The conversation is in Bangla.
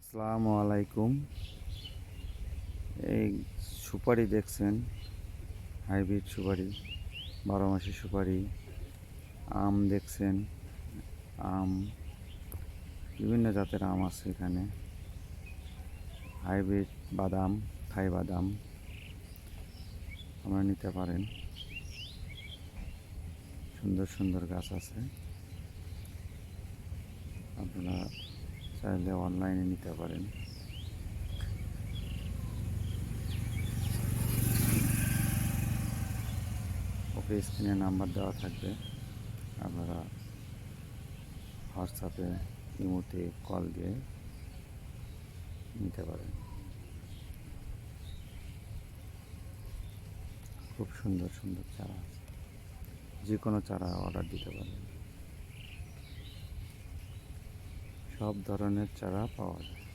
আসসালামু আলাইকুম। এই সুপারি দেখছেন, হাইব্রিড সুপারি, 12 মাসি সুপারি। আম দেখছেন, আম বিভিন্ন জাতের আম আছে এখানে। হাইব্রিড বাদাম, থাই বাদাম আপনারা নিতে পারেন। সুন্দর সুন্দর গাছ আছে, আপনারা চাইলে অনলাইনে নিতে পারেন। ওকে, স্ক্রিনে নাম্বার দেওয়া থাকবে, আপনারা হোয়াটসঅ্যাপে, ইমোতে কল দিয়ে নিতে পারেন। খুব সুন্দর সুন্দর চারা আছে, যে কোনো চারা অর্ডার দিতে পারেন। সব ধরনের চারা পাওয়া যায়।